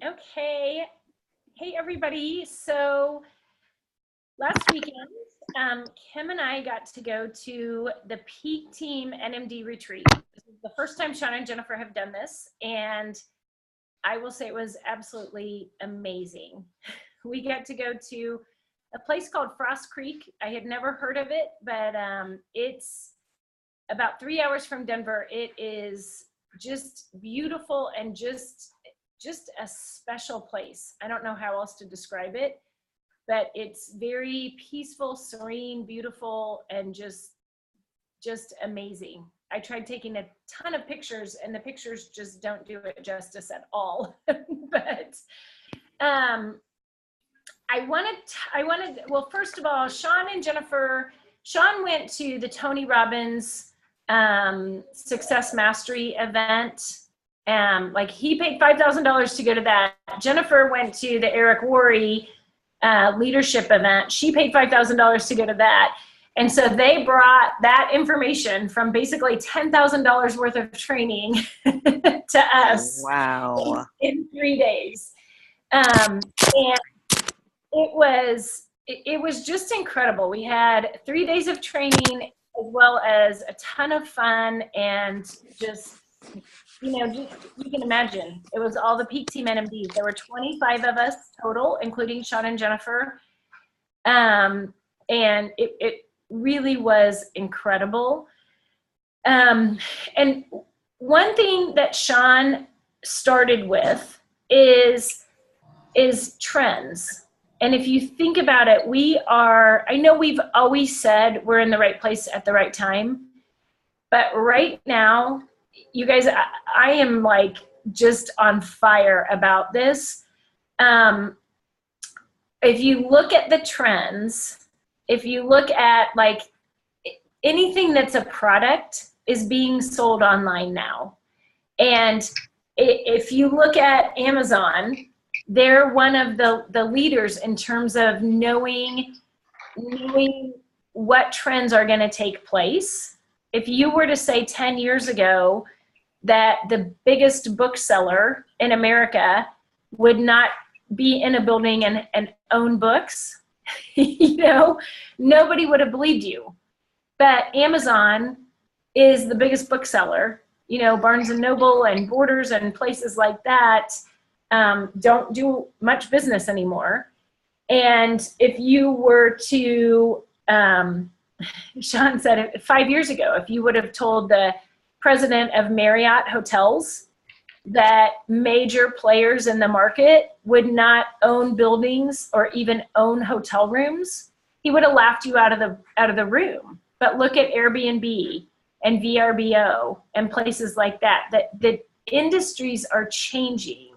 Okay. Hey, everybody. So last weekend, Kim and I got to go to the Peak Team NMD retreat. This is the first time Sean and Jennifer have done this, and I will say it was absolutely amazing. We got to go to a place called Frost Creek. I had never heard of it, but it's about 3 hours from Denver. It is just beautiful and just a special place. I don't know how else to describe it, but it's very peaceful, serene, beautiful, and just amazing. I tried taking a ton of pictures, and the pictures just don't do it justice at all. But I wanted, well, first of all, Sean and Jennifer, Sean went to the Tony Robbins Success Mastery event. Like he paid $5,000 to go to that. Jennifer went to the Eric Worre leadership event. She paid $5,000 to go to that. And so they brought that information from basically $10,000 worth of training to us. Wow. In 3 days. And it was just incredible. We had 3 days of training as well as a ton of fun, and just, you can imagine, it was all the Peak Team NMDs. There were 25 of us total, including Sean and Jennifer. And it really was incredible. And one thing that Sean started with is trends. And if you think about it, I know we've always said we're in the right place at the right time, but right now, you guys, I am like just on fire about this. If you look at the trends, if you look at like anything that's a product is being sold online now. And if you look at Amazon, they're one of the leaders in terms of knowing what trends are going to take place. If you were to say 10 years ago that the biggest bookseller in America would not be in a building and own books, nobody would have believed you. But Amazon is the biggest bookseller. Barnes and Noble and Borders and places like that don't do much business anymore. And if you were to, Sean said it 5 years ago, if you would have told the president of Marriott Hotels that major players in the market would not own buildings or even own hotel rooms, he would have laughed you out of the room. But look at Airbnb and VRBO and places like that. That the industries are changing.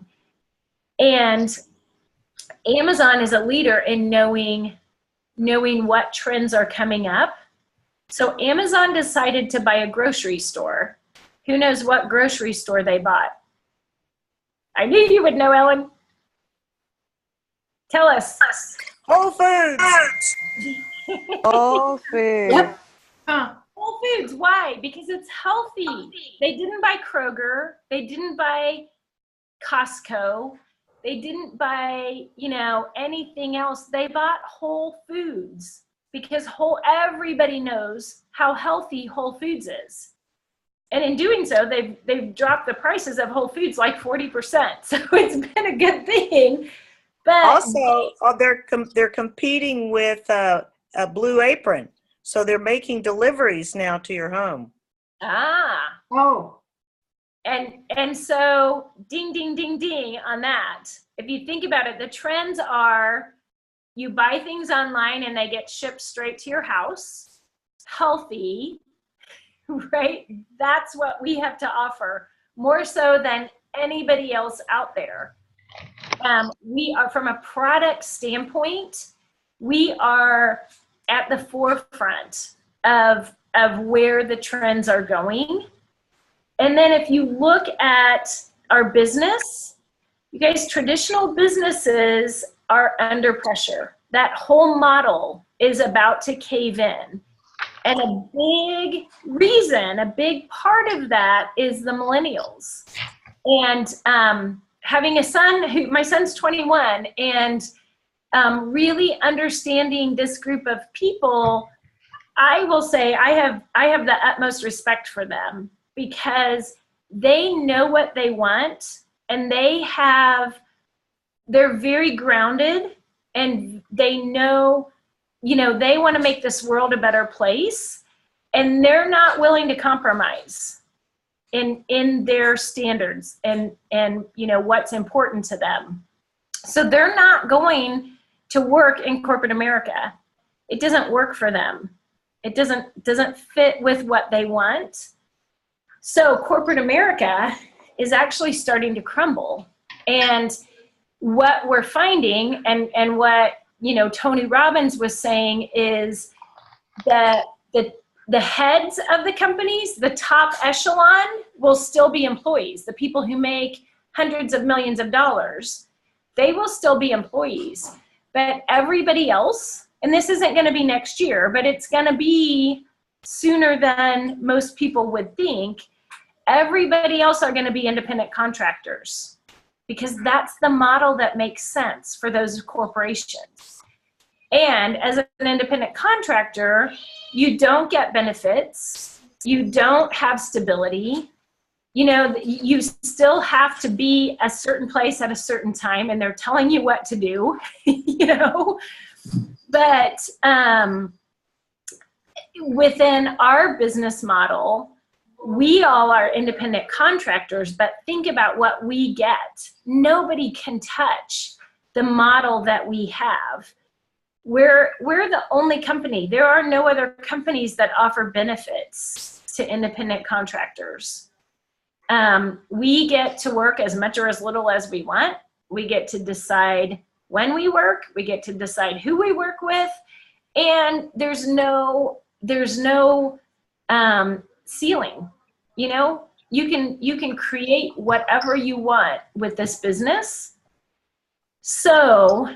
And Amazon is a leader in knowing what trends are coming up. So Amazon decided to buy a grocery store. Who knows what grocery store they bought? I knew you would know, Ellen. Tell us. Whole Foods. Whole Foods. Yep. Whole Foods. Why? Because it's healthy. They didn't buy Kroger. They didn't buy Costco. They didn't buy, anything else. They bought Whole Foods because everybody knows how healthy Whole Foods is. And in doing so, they've dropped the prices of Whole Foods like 40%. So it's been a good thing. But also, they're competing with a Blue Apron, so they're making deliveries now to your home. Oh. And so ding, ding, ding, ding on that. If you think about it, the trends are you buy things online and they get shipped straight to your house, healthy, right? That's what we have to offer, more so than anybody else out there. We are, from a product standpoint, we are at the forefront of where the trends are going. And then if you look at our business, you guys, traditional businesses are under pressure. That whole model is about to cave in. And a big reason, a big part of that is the millennials. And having a son my son's 21, and really understanding this group of people, I will say I have the utmost respect for them, because they know what they want, and they're very grounded, and they know, they want to make this world a better place, and they're not willing to compromise in their standards and what's important to them. So they're not going to work in corporate America. It doesn't work for them. It doesn't fit with what they want. So corporate America is actually starting to crumble. And what we're finding, and what Tony Robbins was saying, is that the heads of the companies, the top echelon, will still be employees. The people who make hundreds of millions of dollars, they will still be employees. But everybody else, and this isn't going to be next year, but it's going to be sooner than most people would think, everybody else are going to be independent contractors, because that's the model that makes sense for those corporations. And as an independent contractor, you don't get benefits, you don't have stability, you still have to be a certain place at a certain time, and they're telling you what to do, But within our business model, we all are independent contractors, but think about what we get. Nobody can touch the model that we have. We're the only company. There are no other companies that offer benefits to independent contractors. We get to work as much or as little as we want. We get to decide when we work. We get to decide who we work with, and there's no ceiling. You can create whatever you want with this business. So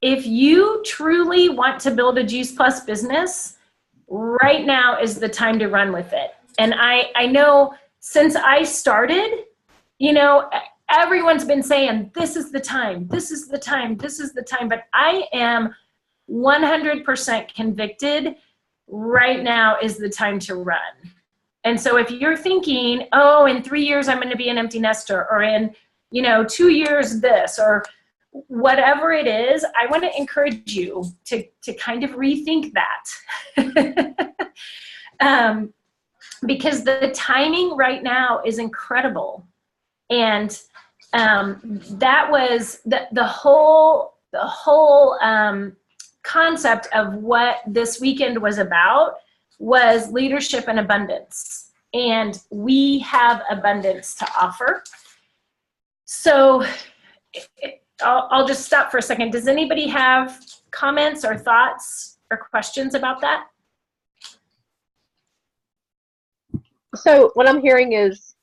if you truly want to build a Juice Plus business, right now is the time to run with it. And I know since I started, everyone's been saying, this is the time, this is the time, this is the time. But I am 100% convicted right now is the time to run. And so if you're thinking, oh, in 3 years, I'm going to be an empty nester, or in, 2 years this, or whatever it is, I want to encourage you to kind of rethink that. Because the timing right now is incredible. And that was the whole concept of what this weekend was about, was leadership and abundance. And we have abundance to offer. So I'll just stop for a second. Does anybody have comments or thoughts or questions about that? So what I'm hearing is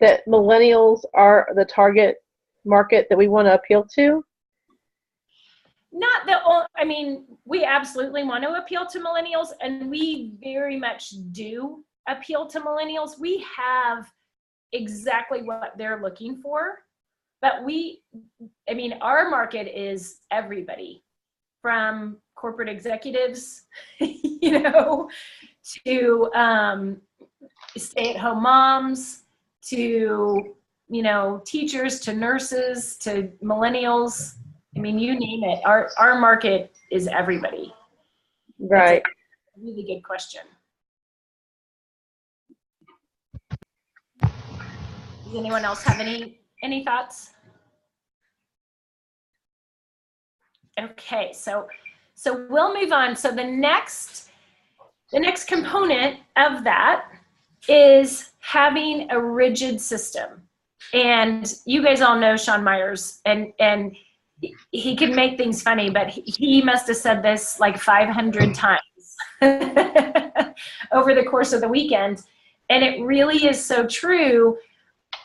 that millennials are the target market that we want to appeal to? We absolutely want to appeal to millennials, and we very much do appeal to millennials. We have exactly what they're looking for, but our market is everybody, from corporate executives, to stay-at-home moms, to teachers, to nurses, to millennials. You name it. Our market is everybody. Right. That's a really good question. Does anyone else have any thoughts? Okay, so we'll move on. So the next component of that is having a rigid system. And you guys all know Sean Myers, and he can make things funny, but he must have said this like 500 times over the course of the weekend. And it really is so true,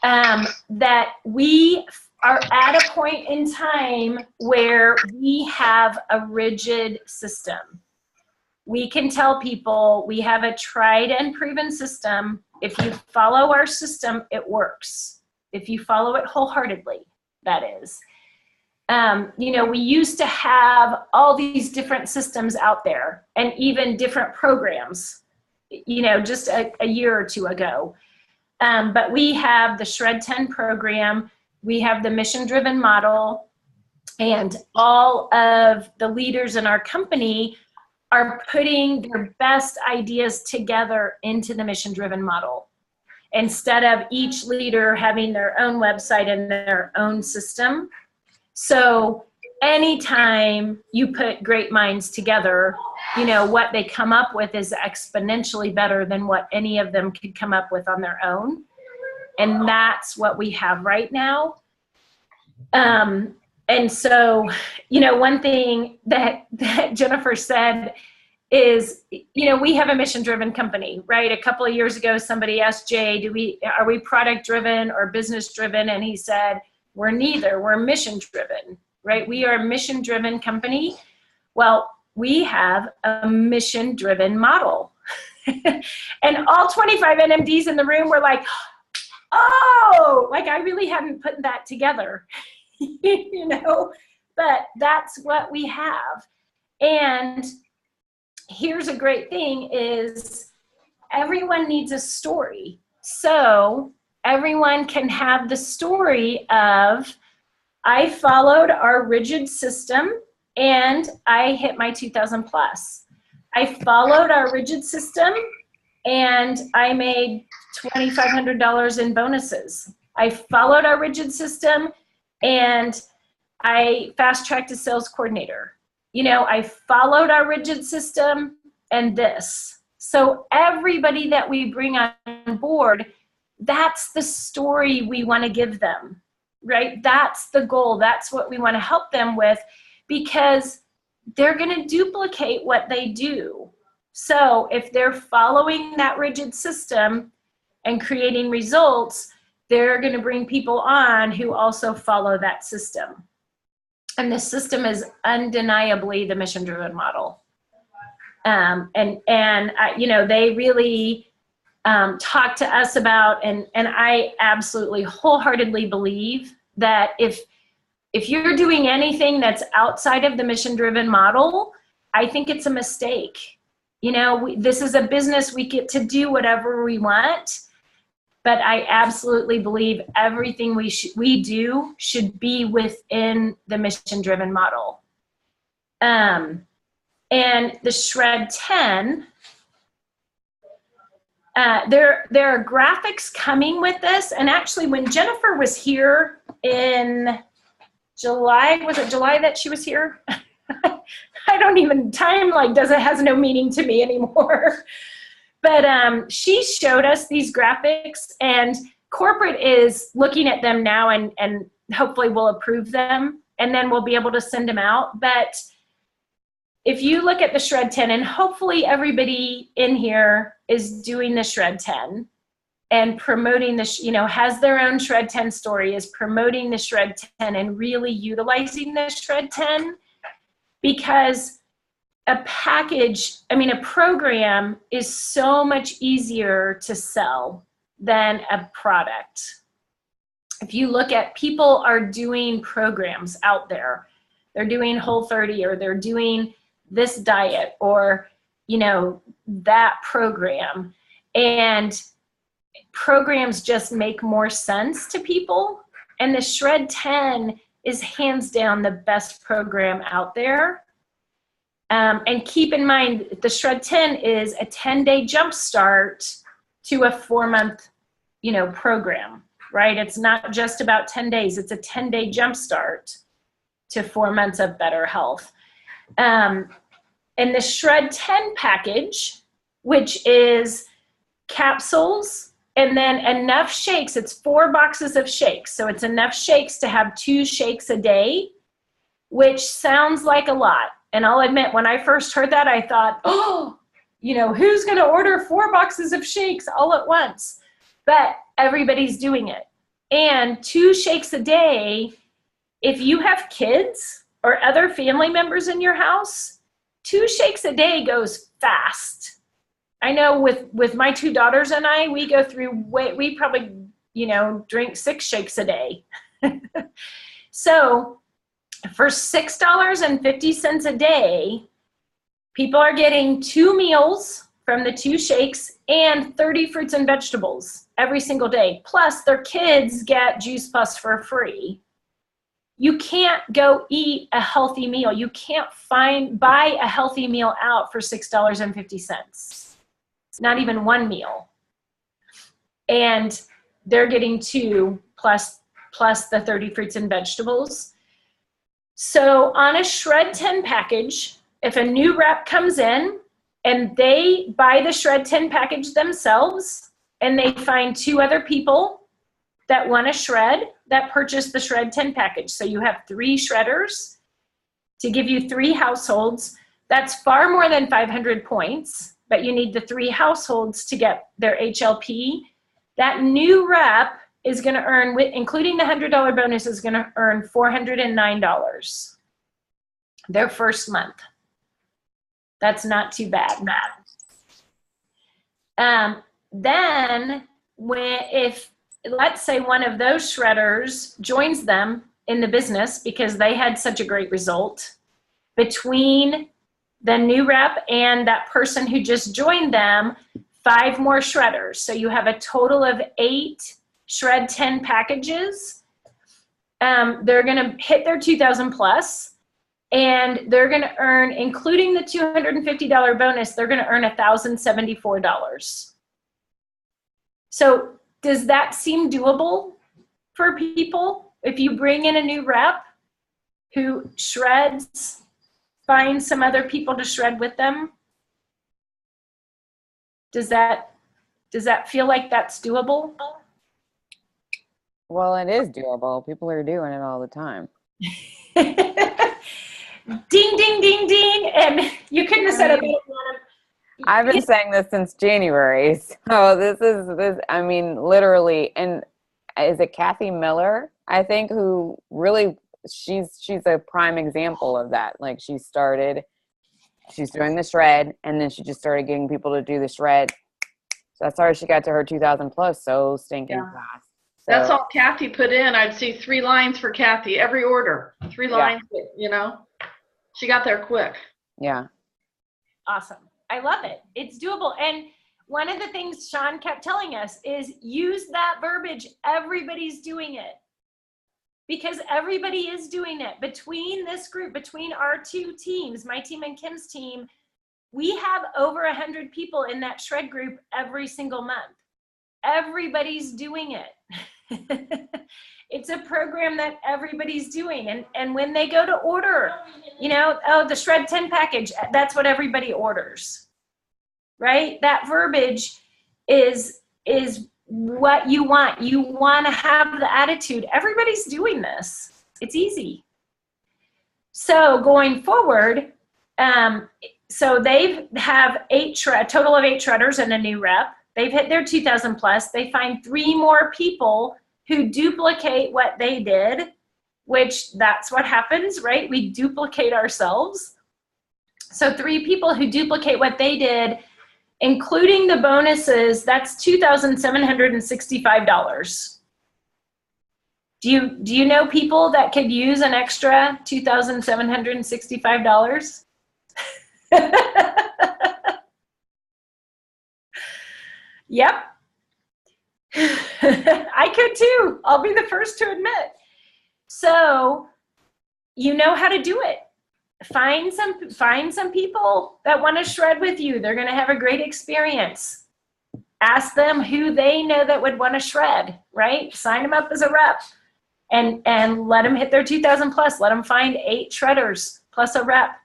that we are at a point in time where we have a rigid system. We can tell people we have a tried and proven system. If you follow our system, it works. If you follow it wholeheartedly. that is. We used to have all these different systems out there and even different programs, just a year or two ago. But we have the Shred 10 program, we have the mission-driven model, and all of the leaders in our company are putting their best ideas together into the mission-driven model. Instead of each leader having their own website and their own system. So anytime you put great minds together, what they come up with is exponentially better than what any of them could come up with on their own. And that's what we have right now. And so, one thing that Jennifer said is, we have a mission-driven company, right? A couple of years ago, somebody asked Jay, are we product-driven or business-driven? And he said, we're neither, we're mission-driven, right? We are a mission-driven company. Well, we have a mission-driven model. And all 25 NMDs in the room were like, oh, like I really hadn't put that together, but that's what we have. And here's a great thing is everyone needs a story. So everyone can have the story of, I followed our rigid system and I hit my 2,000 plus. I followed our rigid system and I made $2,500 in bonuses. I followed our rigid system and I fast-tracked a sales coordinator. I followed our rigid system and this. So everybody that we bring on board, that's the story we want to give them, right? That's the goal. That's what we want to help them with, because they're going to duplicate what they do. So if they're following that rigid system and creating results, they're going to bring people on who also follow that system. And the system is undeniably the mission-driven model. They really talk to us about, and I absolutely wholeheartely believe that if you're doing anything that's outside of the mission-driven model, I think it's a mistake. This is a business, we get to do whatever we want, but I absolutely believe everything we do should be within the mission-driven model. And the Shred 10, there are graphics coming with this. And actually, when Jennifer was here in July, was it July that she was here? I don't even, time has no meaning to me anymore. But she showed us these graphics, and corporate is looking at them now and hopefully will approve them, and then we'll be able to send them out. But if you look at the Shred 10, and hopefully everybody in here is doing the Shred 10 and promoting has their own Shred 10 story, is promoting the Shred 10 and really utilizing the Shred 10, because a program is so much easier to sell than a product. If you look at, people are doing programs out there, they're doing Whole30, or they're doing this diet, or that program, and programs just make more sense to people. And the Shred 10 is hands down the best program out there. And keep in mind, the Shred 10 is a 10-day jump start to a 4-month, program, right? It's not just about 10 days. It's a 10-day jump start to 4 months of better health. And the Shred 10 package, which is capsules and then enough shakes, it's 4 boxes of shakes. So it's enough shakes to have 2 shakes a day, which sounds like a lot. And I'll admit, when I first heard that, I thought, who's going to order 4 boxes of shakes all at once? But everybody's doing it. And 2 shakes a day, if you have kids or other family members in your house, 2 shakes a day goes fast. I know with my 2 daughters and I, we go through, we probably, drink 6 shakes a day. So for $6.50 a day, people are getting 2 meals from the 2 shakes and 30 fruits and vegetables every single day. Plus their kids get Juice Plus for free. You can't go eat a healthy meal. You can't buy a healthy meal out for $6.50. Not even one meal. And they're getting 2 plus the 30 fruits and vegetables. So on a Shred 10 package, if a new rep comes in and they buy the Shred 10 package themselves and they find 2 other people that want to shred, that purchase the Shred 10 package. So you have 3 shredders to give you 3 households. That's far more than 500 points, but you need the 3 households to get their HLP. That new rep is going to earn, including the $100 bonus, is going to earn $409 their first month. That's not too bad. Then if let's say one of those shredders joins them in the business because they had such a great result, between the new rep and that person who just joined them, 5 more shredders. So you have a total of 8 Shred 10 packages. They're going to hit their 2,000 plus, and they're going to earn, including the $250 bonus, they're going to earn $1,074. So does that seem doable for people? If you bring in a new rep who shreds, find some other people to shred with them, does that feel like that's doable? Well, it is doable. People are doing it all the time. Ding, ding, ding, ding. And you couldn't have said it better. I've been saying this since January. So this, I mean, literally. And is it Kathy Miller, I think, who really, she's a prime example of that. Like she's doing the shred, and then she just started getting people to do the shred. So that's how she got to her 2,000 plus so stinking fast. So, that's all Kathy put in. I'd see 3 lines for Kathy every order. 3 lines, you know. She got there quick. Yeah. Awesome. I love it. It's doable. And one of the things Sean kept telling us is use that verbiage. Everybody's doing it. Because everybody is doing it. Between this group, between our 2 teams, my team and Kim's team, we have over 100 people in that shred group every single month. Everybody's doing it. It's a program that everybody's doing. And when they go to order, you know, oh, the Shred 10 package, that's what everybody orders, right? That verbiage is what you want. You want to have the attitude. Everybody's doing this. It's easy. So going forward, so they have a total of 8 shredders and a new rep. They've hit their 2,000 plus. They find 3 more people who duplicate what they did, which that's what happens, right? We duplicate ourselves. So 3 people who duplicate what they did, including the bonuses, that's $2,765. Do you know people that could use an extra $2,765? Yep. I could too. I'll be the first to admit. So you know how to do it. Find some people that want to shred with you. They're going to have a great experience. Ask them who they know that would want to shred, right? Sign them up as a rep and let them hit their 2,000 plus. Let them find 8 shredders plus a rep.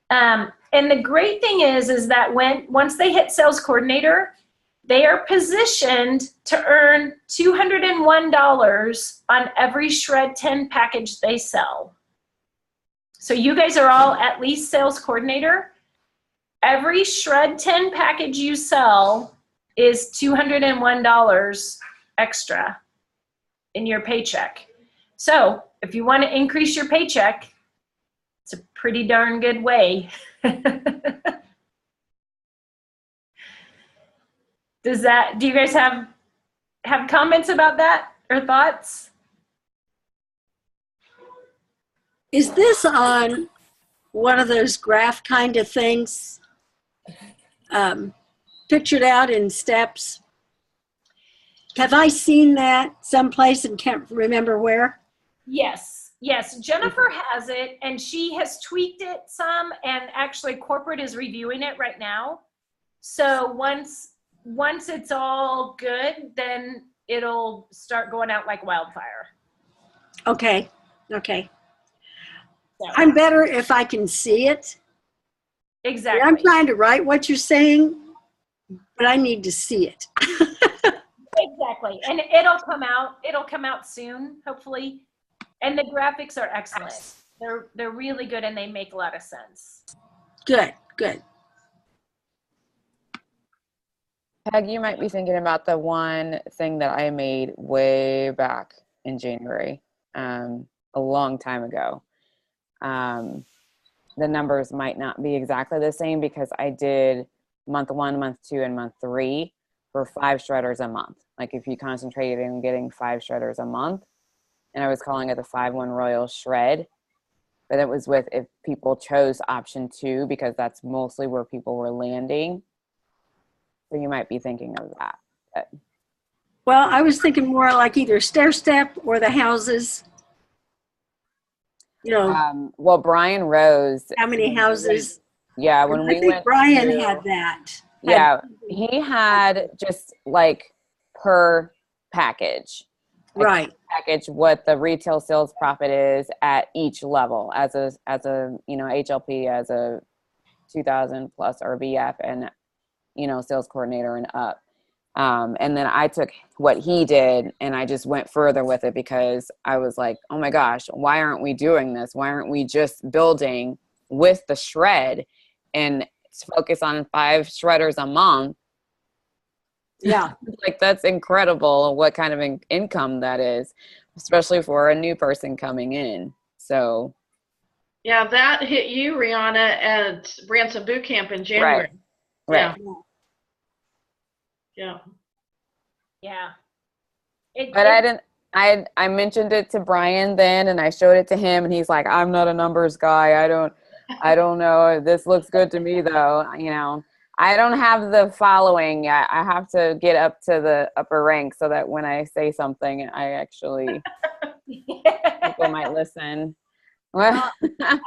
And the great thing is that once they hit sales coordinator, they are positioned to earn $201 on every Shred 10 package they sell. So you guys are all at least sales coordinator. Every Shred 10 package you sell is $201 extra in your paycheck. So if you want to increase your paycheck, it's a pretty darn good way. Do you guys have comments about that or thoughts? Is this on one of those graph kind of things, pictured out in steps? Have I seen that someplace and can't remember where? Yes, yes. Jennifer has it, and she has tweaked it some, and actually corporate is reviewing it right now. So once it's all good, then it'll start going out like wildfire. Okay, okay. So, I'm better if I can see it. exactly. I'm trying to write what you're saying, but I need to see it. Exactly. And it'll come out soon, hopefully. And the graphics are excellent. They're really good, and they make a lot of sense. Good, good. Peg, you might be thinking about the one thing that I made way back in January, a long time ago. The numbers might not be exactly the same because I did month 1, month 2, and month 3 for 5 shredders a month. Like if you concentrated on getting 5 shredders a month, and I was calling it the 5-1 Royal Shred, but it was with if people chose option 2 because that's mostly where people were landing. So you might be thinking of that. But. Well, I was thinking more like either stair step or the houses. You know, Well, Brian Rose. how many houses? Yeah, when we I think went. Brian had that. Yeah, he had just like per package. Right. Package what the retail sales profit is at each level as a HLP, as a 2000 plus RVF, and sales coordinator and up. And then I took what he did and I just went further with it because I was like, oh my gosh, why aren't we doing this? Why aren't we just building with the shred and focus on 5 shredders a month? Yeah. Like, that's incredible what kind of income that is, especially for a new person coming in. So. Yeah, that hit you, Rihanna, at Branson Boot Camp in January. Right. Yeah. Yeah. But I mentioned it to Brian then, and I showed it to him, and he's like, I'm not a numbers guy. I don't know. This looks good to me though. I don't have the following yet. I have to get up to the upper rank so that when I say something, I actually, people might listen. Well, I have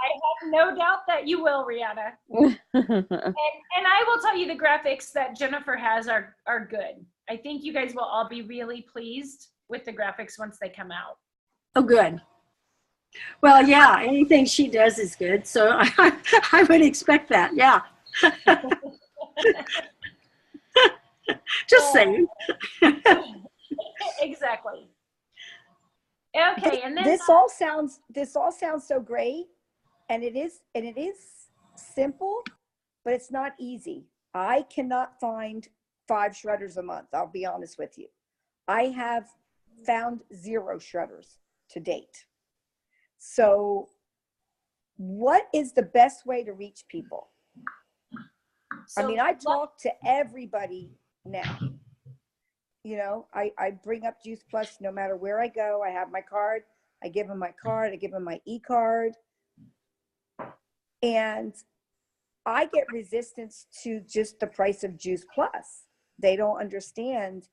no doubt that you will, Rihanna. And I will tell you, the graphics that Jennifer has are good. I think you guys will all be really pleased with the graphics once they come out. Oh, good. Well, yeah, anything she does is good. So I would expect that. Yeah. Just saying. Exactly. Okay, and then this all sounds so great, and it is simple, but it's not easy. I cannot find 5 shredders a month. I'll be honest with you. I have found 0 shredders to date. So what is the best way to reach people? So, I mean, I talk to everybody now. I bring up Juice Plus no matter where I go. I have my card. I give them my card. I give them my e-card. And I get resistance to just the price of Juice Plus. They don't understand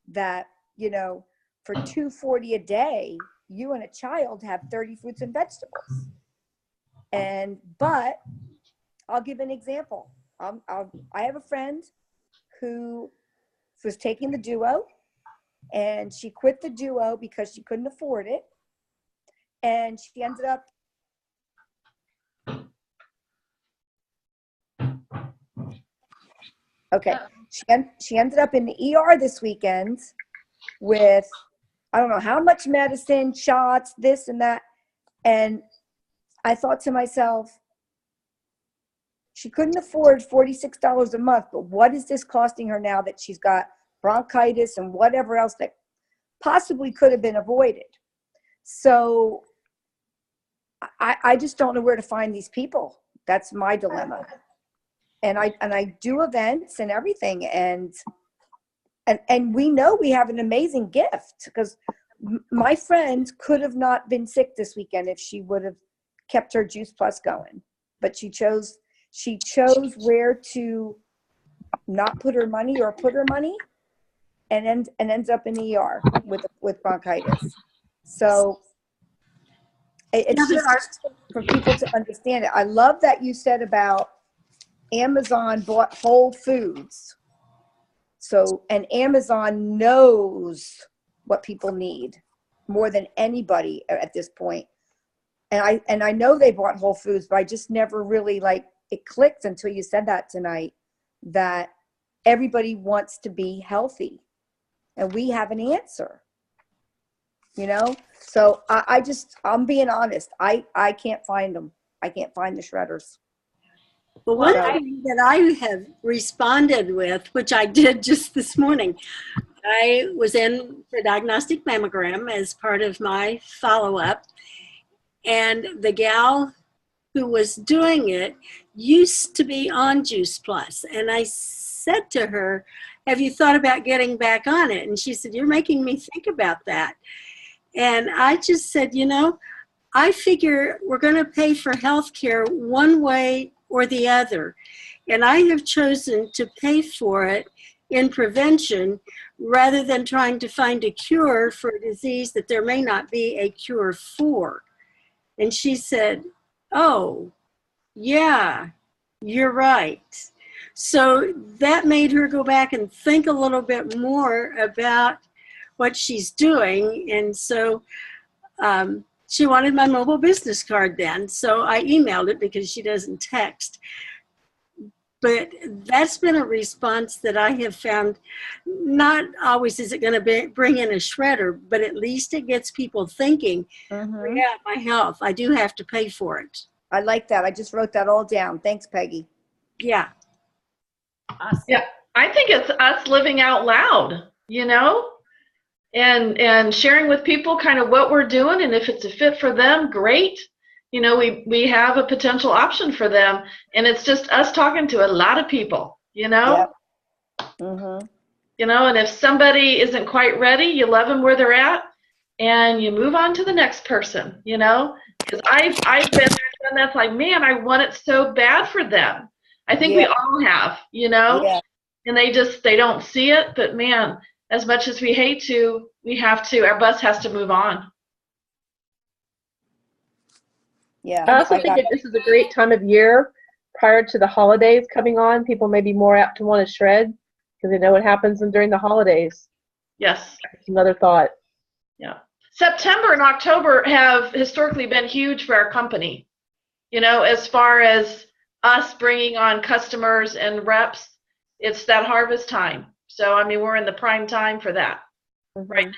that, for $2.40 a day, you and a child have 30 fruits and vegetables. But I'll give an example. I have a friend who was taking the Duo, and she quit the Duo because she couldn't afford it. And she ended up she ended up in the ER this weekend with, I don't know how much medicine, shots, this and that. And I thought to myself, she couldn't afford $46 a month, but what is this costing her now that she's got bronchitis and whatever else that possibly could have been avoided? So I just don't know where to find these people. That's my dilemma. And I do events and everything, and we know we have an amazing gift, because my friend could have not been sick this weekend if she would have kept her Juice Plus going. But she chose where to not put her money or put her money, and ends up in ER with bronchitis. So it's just hard for people to understand it. I love that you said about Amazon bought Whole Foods. So, and Amazon knows what people need more than anybody at this point. And I know they bought Whole Foods, but I just never really it clicked until you said that tonight, that everybody wants to be healthy and we have an answer, So I'm being honest. I can't find them. I can't find the shredders. Well, one thing that I have responded with, which I did just this morning, I was in for diagnostic mammogram as part of my follow-up, and the gal who was doing it used to be on Juice Plus. And I said to her, have you thought about getting back on it? And she said, you're making me think about that. And I just said, I figure we're going to pay for health care one way or the other. And I have chosen to pay for it in prevention rather than trying to find a cure for a disease that there may not be a cure for. And she said, oh, yeah, you're right. So that made her go back and think a little bit more about what she's doing. And so she wanted my mobile business card then. So I emailed it because she doesn't text. But that's been a response that I have found. Not always is it going to bring in a shredder, but at least it gets people thinking, yeah, my health, I do have to pay for it. I like that. I just wrote that all down. Thanks, Peggy. Yeah. Awesome. Yeah, I think it's us living out loud, and sharing with people kind of what we're doing, and if it's a fit for them, great. We have a potential option for them, and it's just us talking to a lot of people, Yep. and if somebody isn't quite ready, you love them where they're at, and you move on to the next person, because I've been there, and that's like, man, I want it so bad for them. I think we all have, Yeah. and they don't see it, but man, as much as we hate to, we have to, our bus has to move on. Yeah. I also think that this is a great time of year prior to the holidays coming on. People may be more apt to want to shred because they know what happens during the holidays. Yes. That's another thought. Yeah. September and October have historically been huge for our company, as far as us bringing on customers and reps. It's that harvest time. So, we're in the prime time for that right now.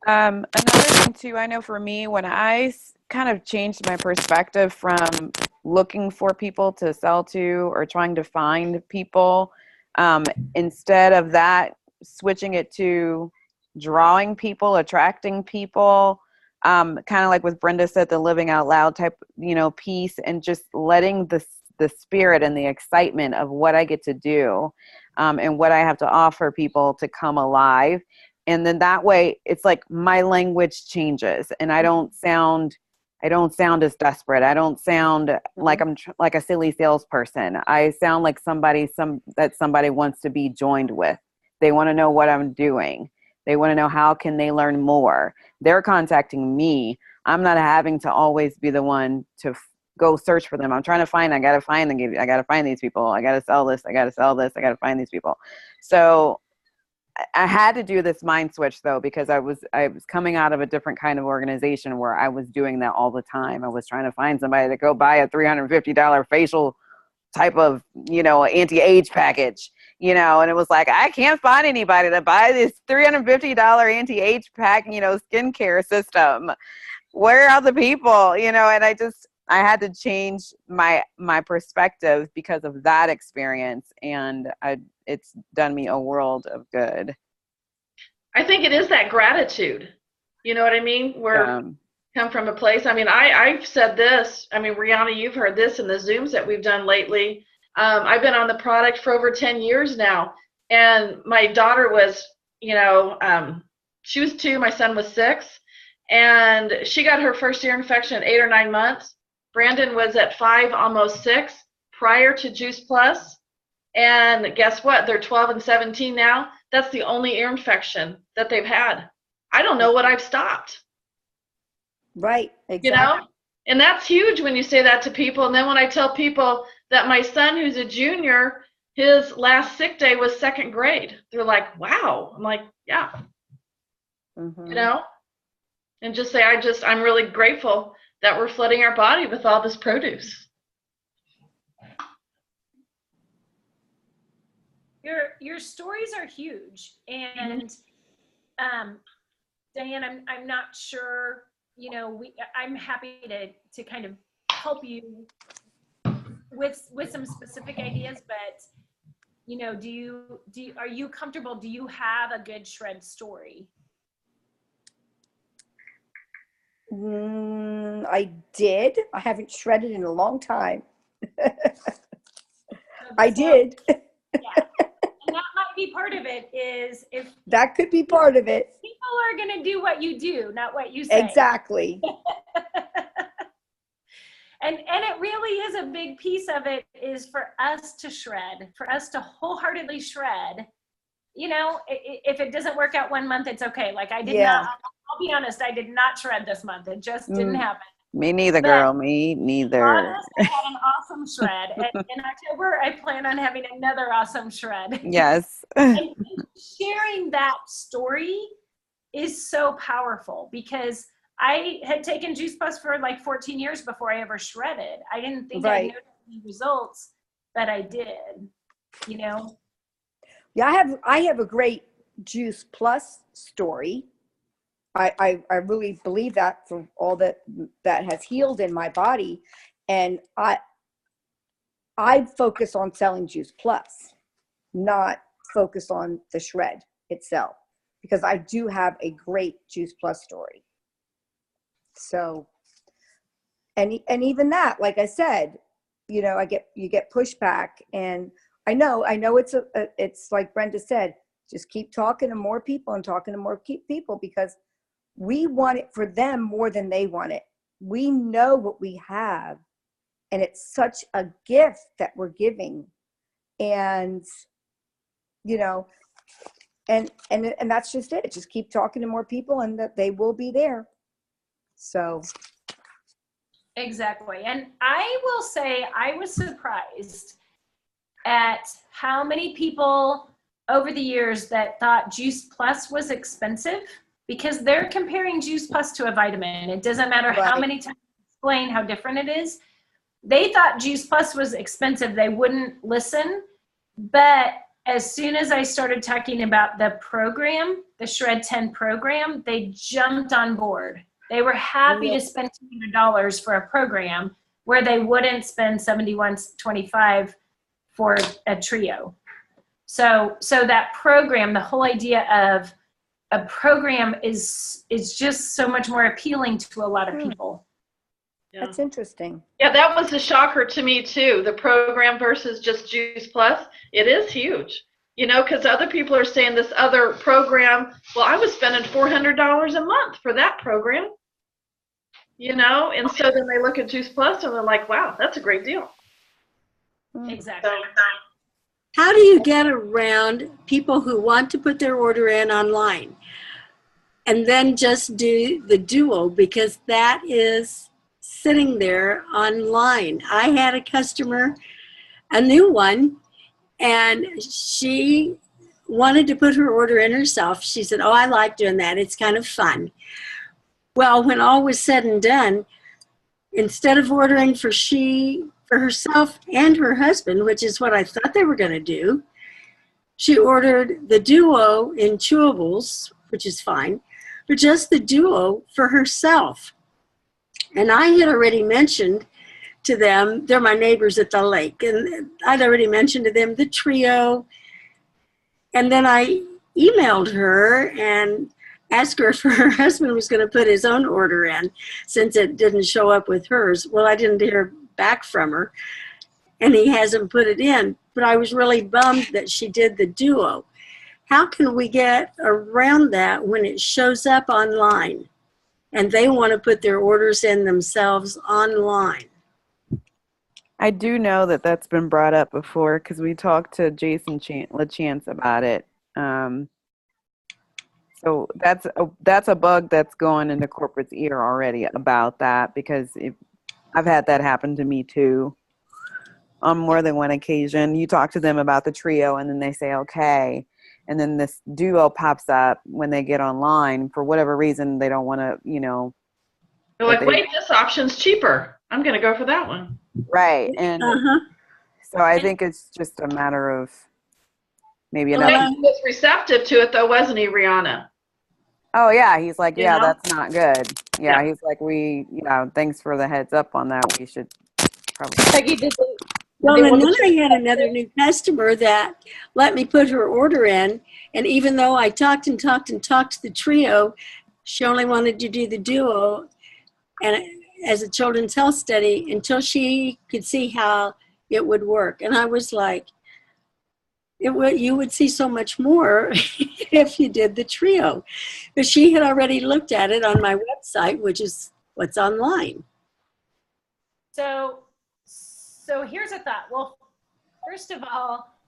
Another thing too, I know for me, when I kind of changed my perspective from looking for people to sell to or trying to find people, instead of that, switching it to drawing people, attracting people, kind of like what Brenda said, the living out loud type, piece, and just letting the spirit and the excitement of what I get to do, and what I have to offer people to come alive. And then that way it's like my language changes and I don't sound as desperate. I don't sound like I'm like a silly salesperson. I sound like somebody wants to be joined with. They want to know what I'm doing. They want to know how can they learn more. They're contacting me. I'm not having to always be the one to go search for them. I'm trying to find, I got to find these people. I got to sell this. I got to sell this. I got to find these people. So I had to do this mind switch though, because I was coming out of a different kind of organization where I was doing that all the time. I was trying to find somebody to go buy a $350 facial type of, anti-age package, and it was like, I can't find anybody to buy this $350 anti-age pack, skincare system. Where are the people, and I had to change my perspective because of that experience. And it's done me a world of good. I think it is that gratitude. You know what I mean? Come from a place. I've said this. Rihanna, you've heard this in the Zooms that we've done lately. I've been on the product for over 10 years now. And my daughter was, she was 2, my son was 6. And she got her first ear infection at 8 or 9 months. Brandon was at 5, almost 6, prior to Juice Plus. And guess what? They're 12 and 17 now. That's the only ear infection that they've had. I don't know what I've stopped. Right. Exactly. You know? And that's huge when you say that to people. And then when I tell people that my son, who's a junior, his last sick day was 2nd grade, they're like, wow. I'm like, yeah. Mhm. You know? And just say, I'm really grateful that we're flooding our body with all this produce. Your stories are huge, and Diane, I'm not sure. You know, I'm happy to kind of help you with some specific ideas, but you know, are you comfortable? Do you have a good shred story? I did. I haven't shredded in a long time. I did. Yeah. And that might be part of it, is if That could be part of it. people are going to do what you do, not what you say. Exactly. And it really is a big piece of it, is for us to shred, for us to wholeheartedly shred. You know, if it doesn't work out 1 month, it's okay. Like I did not, I'll be honest, I did not shred this month. It just didn't happen. Me neither, girl. Me neither. Honest, I had an awesome shred. And in October, I plan on having another awesome shred. Yes. And sharing that story is so powerful, because I had taken Juice Plus for like 14 years before I ever shredded. I didn't think I'd notice any results, but I did, you know? Yeah, I have a great Juice Plus story. I really believe that, from all that has healed in my body. And I focus on selling Juice Plus, not focus on the shred itself, because I do have a great Juice Plus story. So, and even that, like I said, you know, you get pushback, and I know it's like Brenda said, just keep talking to more people and talking to more people, because we want it for them more than they want it. We know what we have, and it's such a gift that we're giving. And, you know, and that's just it. Just keep talking to more people, and that they will be there. So. Exactly. And I will say, I was surprised at how many people over the years that thought Juice Plus was expensive, because they're comparing Juice Plus to a vitamin. It doesn't matter how many times you explain how different it is. They thought Juice Plus was expensive. They wouldn't listen. But as soon as I started talking about the program, the Shred 10 program, they jumped on board. They were happy to spend $200 for a program where they wouldn't spend $71.25 for a trio. So that program, the whole idea of a program is just so much more appealing to a lot of people. Yeah. That's interesting. Yeah, that was a shocker to me too. The program versus just Juice Plus. It is huge. You know, because other people are saying this other program, well, I was spending $400 a month for that program. You know, and so then they look at Juice Plus and they're like, wow, that's a great deal. Exactly. How do you get around people who want to put their order in online and then just do the duo, because that is sitting there online? I had a customer, a new one, and she wanted to put her order in herself. She said, oh, I like doing that. It's kind of fun. Well, when all was said and done, instead of ordering for herself and her husband, which is what I thought they were going to do, she ordered the duo in chewables, which is fine, but just the duo for herself. And I had already mentioned to them, they're my neighbors at the lake, and I'd already mentioned to them the trio. And then I emailed her and asked her if her husband was going to put his own order in, since it didn't show up with hers. Well, I didn't hear back from her, and he hasn't put it in. But I was really bummed that she did the duo. How can we get around that when it shows up online? and they want to put their orders in themselves online. I do know that that's been brought up before because we talked to Jason LaChance about it. So that's a bug that's going into corporate's ear already about that, because I've had that happen to me too on more than one occasion. You talk to them about the trio and then they say, okay. And then this duo pops up when they get online. For whatever reason, they don't want to, They're like, wait, this option's cheaper. I'm going to go for that one. Right. And Uh-huh. so I think it's just a matter of maybe The another. man who was receptive to it, though, wasn't he, Rihanna? Oh, yeah. He's like, yeah, You know? that's not good. Yeah. Yeah. He's like, thanks for the heads up on that. We should probably. Peggy, did Well, they and want then to I had another new customer that let me put her order in. And even though I talked to the trio, she only wanted to do the duo and as a children's health study until she could see how it would work. And I was like, you would see so much more if you did the trio. But she had already looked at it on my website, which is what's online. So here's a thought. Well, first of all,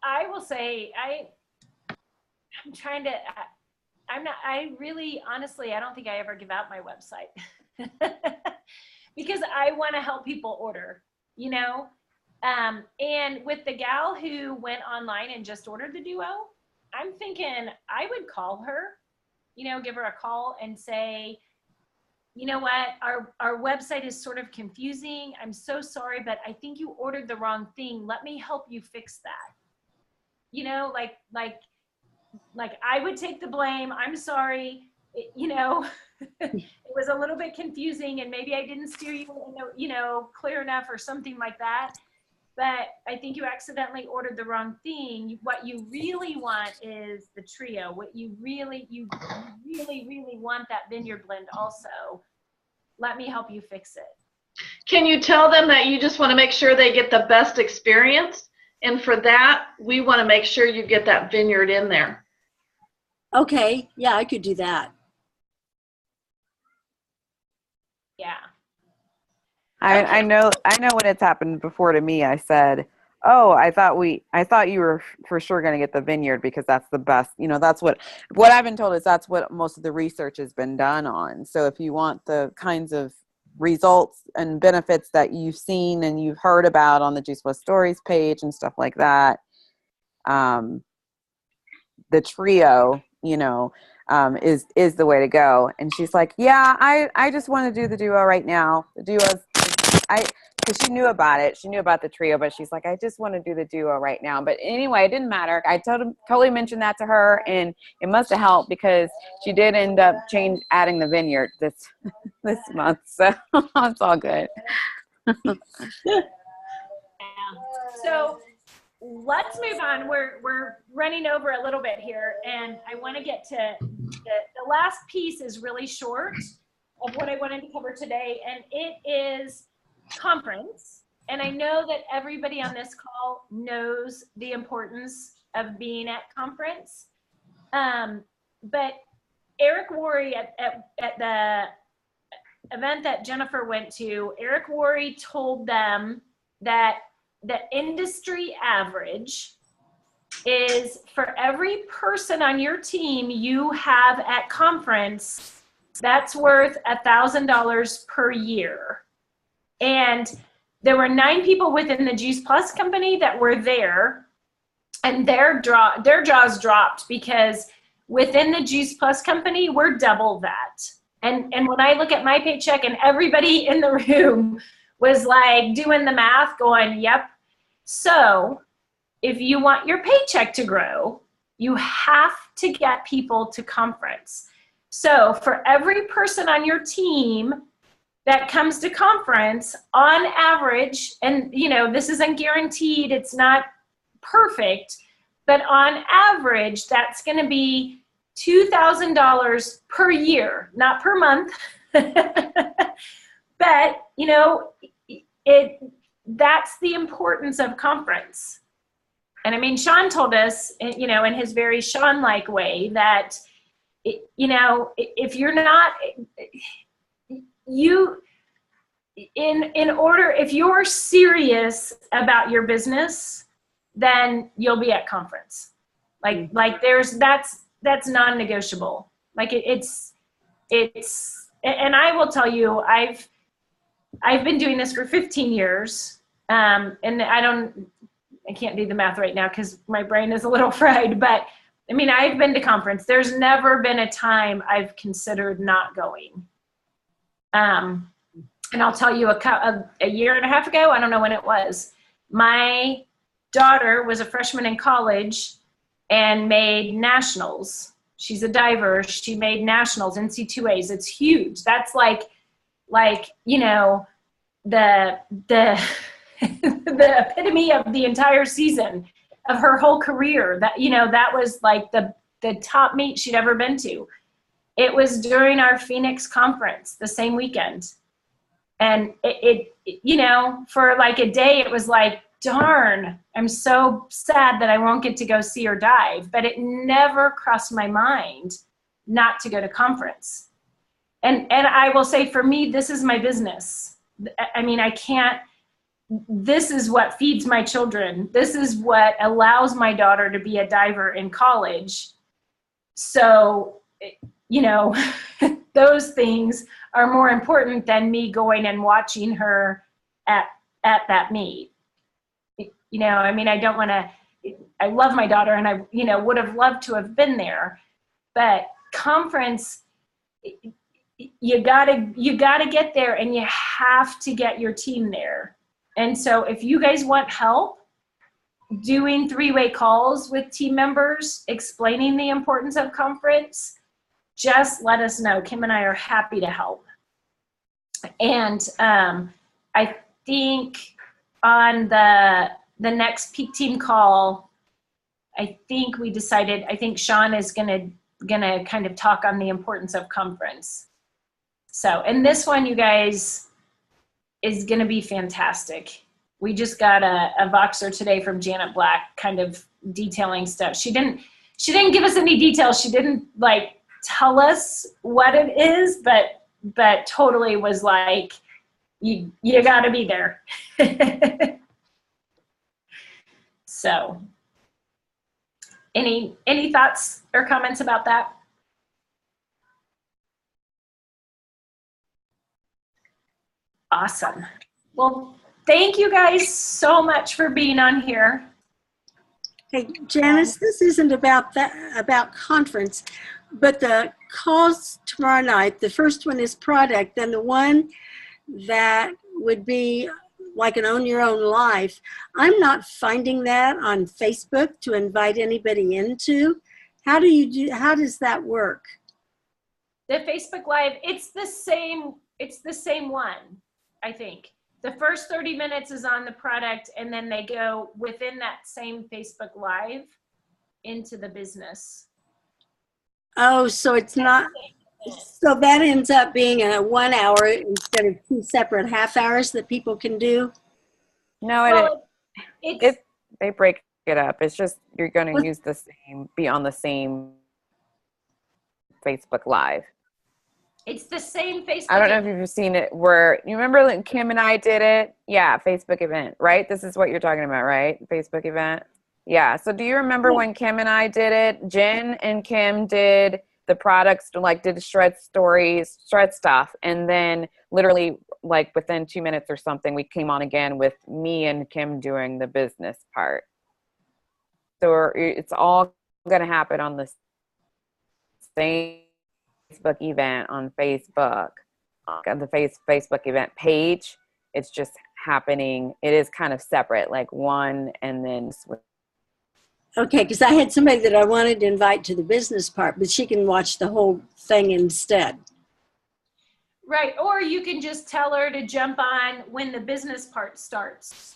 I will say I'm trying to. I really, honestly, I don't think I ever give out my website because I want to help people order. And with the gal who went online and just ordered the duo, I'm thinking I would call her, give her a call and say, you know what, our website is sort of confusing. I'm so sorry, but I think you ordered the wrong thing. Let me help you fix that. Like I would take the blame. I'm sorry. It was a little bit confusing and maybe I didn't steer you, clear enough or something like that. But I think you accidentally ordered the wrong thing. What you really want is the trio. What you really want that vineyard blend also. Let me help you fix it. Can you tell them that you just want to make sure they get the best experience? And for that, we want to make sure you get that vineyard in there. Okay, yeah, I could do that. Yeah. I know when it's happened before to me, I said, oh, I thought you were for sure going to get the vineyard because that's the best, that's what I've been told is that's what most of the research has been done on. So if you want the kinds of results and benefits that you've seen and you've heard about on the Juice Plus Stories page and stuff like that, the trio, is the way to go. And she's like, yeah, I just want to do the duo right now. The duo's, because she knew about it. She knew about the trio, but she's like, I just want to do the duo right now. But anyway, it didn't matter. I totally mentioned that to her, and it must have helped because she did end up adding the vineyard this month. So it's all good. Yeah. So let's move on. We're running over a little bit here, and I want to get to the last piece is really short of what I wanted to cover today, and it is conference. And I know that everybody on this call knows the importance of being at conference. But Eric Worre at the event that Jennifer went to, Eric Worre told them that the industry average is for every person on your team you have at conference, that's worth $1,000 per year. And there were 9 people within the Juice Plus company that were there, and their jaws dropped because within the Juice Plus company, we're double that. And when I look at my paycheck, and everybody in the room was like doing the math going, yep. So if you want your paycheck to grow, you have to get people to conference. So for every person on your team that comes to conference, on average, and this isn't guaranteed, it's not perfect, but on average, that's going to be $2,000 per year, not per month. But that's the importance of conference. And I mean, Sean told us, in his very Sean-like way, that if you're not, you, in order, if you're serious about your business, then you'll be at conference. Like that's non-negotiable. Like it's, and I will tell you, I've been doing this for 15 years. And I can't do the math right now because my brain is a little fried, but I mean, I've been to conference. There's never been a time I've considered not going. And I'll tell you a year and a half ago, I don't know when it was, my daughter was a freshman in college and made nationals. She's a diver. She made nationals, NC2As. It's huge. That's like, you know, the the epitome of the entire season of her whole career. That, you know, that was like the top meet she'd ever been to. It was during our Phoenix conference the same weekend. And it you know, for like a day, it was like, darn, I'm so sad that I won't get to go see her dive. But it never crossed my mind not to go to conference. And I will say, for me, this is my business. I mean, I can't, this is what feeds my children. This is what allows my daughter to be a diver in college. So, you know, those things are more important than me going and watching her at that meet. You know, I mean, I don't want to, I love my daughter and I, you know, would have loved to have been there, but conference, you gotta get there, and you have to get your team there. And so if you guys want help doing three-way calls with team members, explaining the importance of conference, just let us know. Kim and I are happy to help. And I think on the next peak team call, I think we decided, I think Sean is gonna kind of talk on the importance of conference. So, and this one, you guys, is gonna be fantastic. We just got a Voxer today from Janet Black, kind of detailing stuff. She didn't give us any details. She didn't like tell us what it is, but totally was like, you gotta be there. So, any thoughts or comments about that? Awesome. Well, thank you guys so much for being on here. Hey, Janice, this isn't about conference, but the calls tomorrow night, the first one is product, and the one that would be like an Own Your Own Life, I'm not finding that on Facebook to invite anybody into. How does that work? The Facebook Live, it's the same one, I think. The first 30 minutes is on the product, and then they go within that same Facebook Live into the business. Oh, so it's not, so that ends up being a 1 hour instead of two separate half hours that people can do? No, Well, they break it up. It's just you're going to use the same, be on the same Facebook Live. it's the same Facebook. I don't know if you've seen it where, you remember when Kim and I did it? Yeah, Facebook event, right? This is what you're talking about, right? Facebook event. Yeah. So do you remember when Kim and I did it? Jen and Kim did the products, like did shred stories, shred stuff. And then literally like within 2 minutes or something, we came on again with me and Kim doing the business part. So it's all going to happen on the same Facebook event on Facebook, on the Facebook event page. It's just happening. It is kind of separate, like one and then switch. Okay, because I had somebody that I wanted to invite to the business part, but she can watch the whole thing instead. Right, or you can just tell her to jump on when the business part starts.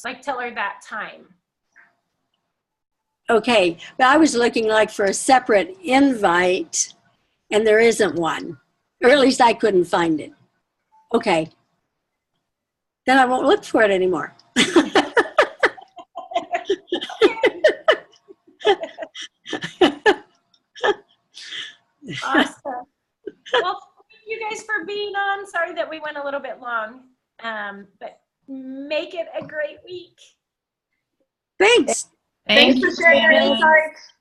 Like tell her that time. Okay, but I was looking like for a separate invite, and there isn't one. Or at least I couldn't find it. Okay. Then I won't look for it anymore. Awesome. Well, thank you guys for being on. Sorry that we went a little bit long, but make it a great week. Thanks. Thanks for sharing your insights.